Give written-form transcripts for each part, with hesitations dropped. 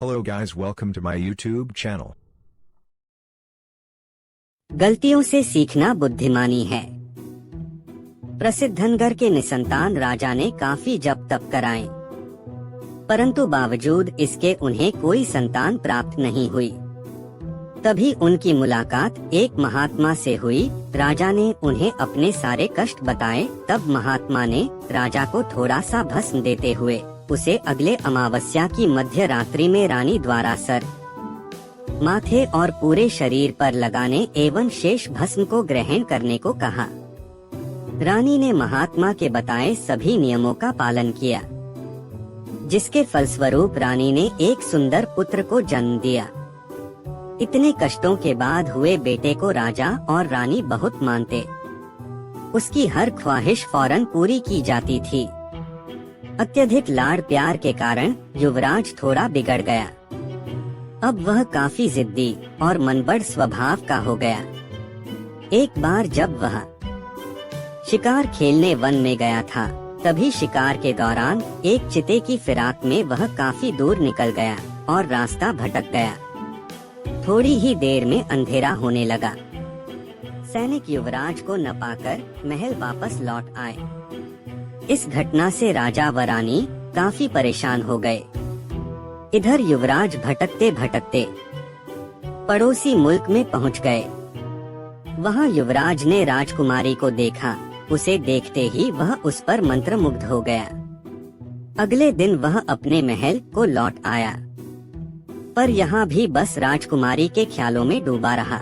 Hello guys, welcome to my YouTube channel. गलतियों से सीखना बुद्धिमानी है। प्रसिद्ध धनगर के निसंतान राजा ने काफी जप तप कराए, परंतु बावजूद इसके उन्हें कोई संतान प्राप्त नहीं हुई। तभी उनकी मुलाकात एक महात्मा से हुई। राजा ने उन्हें अपने सारे कष्ट बताए। तब महात्मा ने राजा को थोड़ा सा भस्म देते हुए उसे अगले अमावस्या की मध्य रात्रि में रानी द्वारा सर, माथे और पूरे शरीर पर लगाने एवं शेष भस्म को ग्रहण करने को कहा। रानी ने महात्मा के बताए सभी नियमों का पालन किया, जिसके फलस्वरूप रानी ने एक सुंदर पुत्र को जन्म दिया। इतने कष्टों के बाद हुए बेटे को राजा और रानी बहुत मानते। उसकी हर ख्वाहिश फौरन पूरी की जाती थी। अत्यधिक लाड़ प्यार के कारण युवराज थोड़ा बिगड़ गया। अब वह काफी जिद्दी और मनबड़ स्वभाव का हो गया। एक बार जब वह शिकार खेलने वन में गया था, तभी शिकार के दौरान एक चिते की फिराक में वह काफी दूर निकल गया और रास्ता भटक गया। थोड़ी ही देर में अंधेरा होने लगा। सैनिक युवराज को न पाकर महल वापस लौट आए। इस घटना से राजा व रानी काफी परेशान हो गए। इधर युवराज भटकते भटकते पड़ोसी मुल्क में पहुंच गए। वहां युवराज ने राजकुमारी को देखा। उसे देखते ही वह उस पर मंत्रमुग्ध हो गया। अगले दिन वह अपने महल को लौट आया, पर यहाँ भी बस राजकुमारी के ख्यालों में डूबा रहा।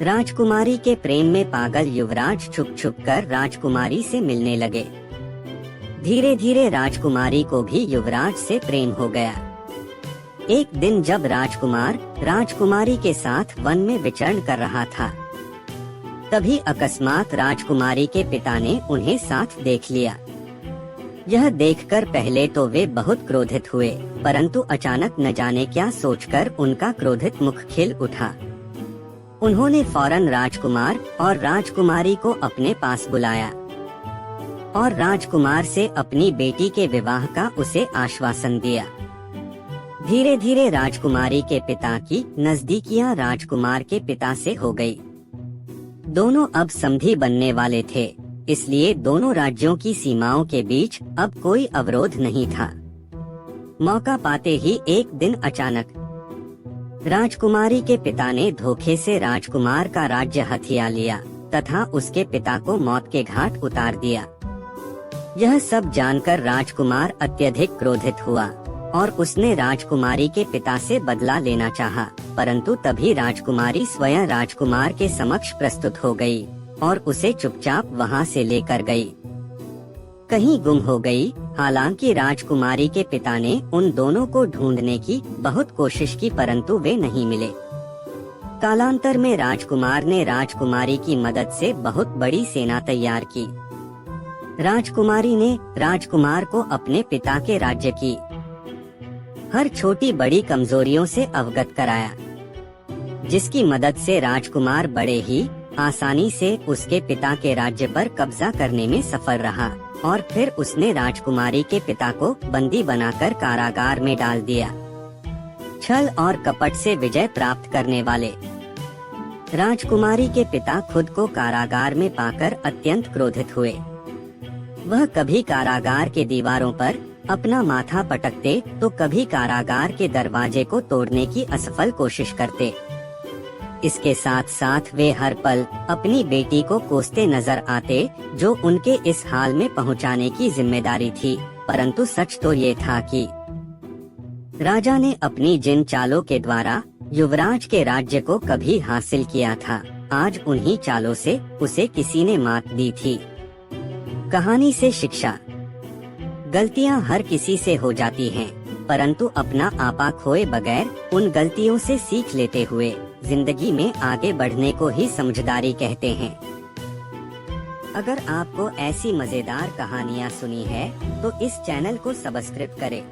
राजकुमारी के प्रेम में पागल युवराज छुप छुप कर राजकुमारी से मिलने लगे। धीरे धीरे राजकुमारी को भी युवराज से प्रेम हो गया। एक दिन जब राजकुमार राजकुमारी के साथ वन में विचरण कर रहा था, तभी अकस्मात राजकुमारी के पिता ने उन्हें साथ देख लिया। यह देखकर पहले तो वे बहुत क्रोधित हुए, परंतु अचानक न जाने क्या सोचकर उनका क्रोधित मुख खिल उठा। उन्होंने फौरन राजकुमार और राजकुमारी को अपने पास बुलाया और राजकुमार से अपनी बेटी के विवाह का उसे आश्वासन दिया। धीरे धीरे राजकुमारी के पिता की नजदीकियां राजकुमार के पिता से हो गई। दोनों अब समधी बनने वाले थे, इसलिए दोनों राज्यों की सीमाओं के बीच अब कोई अवरोध नहीं था। मौका पाते ही एक दिन अचानक राजकुमारी के पिता ने धोखे से राजकुमार का राज्य हथिया लिया तथा उसके पिता को मौत के घाट उतार दिया। यह सब जानकर राजकुमार अत्यधिक क्रोधित हुआ और उसने राजकुमारी के पिता से बदला लेना चाहा, परंतु तभी राजकुमारी स्वयं राजकुमार के समक्ष प्रस्तुत हो गई और उसे चुपचाप वहां से लेकर गई। कहीं गुम हो गई। हालांकि राजकुमारी के पिता ने उन दोनों को ढूंढने की बहुत कोशिश की, परंतु वे नहीं मिले। कालांतर में राजकुमार ने राजकुमारी की मदद से बहुत बड़ी सेना तैयार की। राजकुमारी ने राजकुमार को अपने पिता के राज्य की हर छोटी बड़ी कमजोरियों से अवगत कराया, जिसकी मदद से राजकुमार बड़े ही आसानी से उसके पिता के राज्य पर कब्जा करने में सफल रहा और फिर उसने राजकुमारी के पिता को बंदी बनाकर कारागार में डाल दिया। छल और कपट से विजय प्राप्त करने वाले राजकुमारी के पिता खुद को कारागार में पाकर अत्यंत क्रोधित हुए। वह कभी कारागार के दीवारों पर अपना माथा पटकते तो कभी कारागार के दरवाजे को तोड़ने की असफल कोशिश करते। इसके साथ साथ वे हर पल अपनी बेटी को कोसते नजर आते, जो उनके इस हाल में पहुंचाने की जिम्मेदारी थी। परंतु सच तो ये था कि राजा ने अपनी जिन चालों के द्वारा युवराज के राज्य को कभी हासिल किया था, आज उन्हीं चालों से उसे किसी ने मात दी थी। कहानी से शिक्षा। गलतियां हर किसी से हो जाती हैं, परंतु अपना आपा खोए बगैर उन गलतियों से सीख लेते हुए जिंदगी में आगे बढ़ने को ही समझदारी कहते हैं। अगर आपको ऐसी मजेदार कहानियाँ सुनी है तो इस चैनल को सब्सक्राइब करें।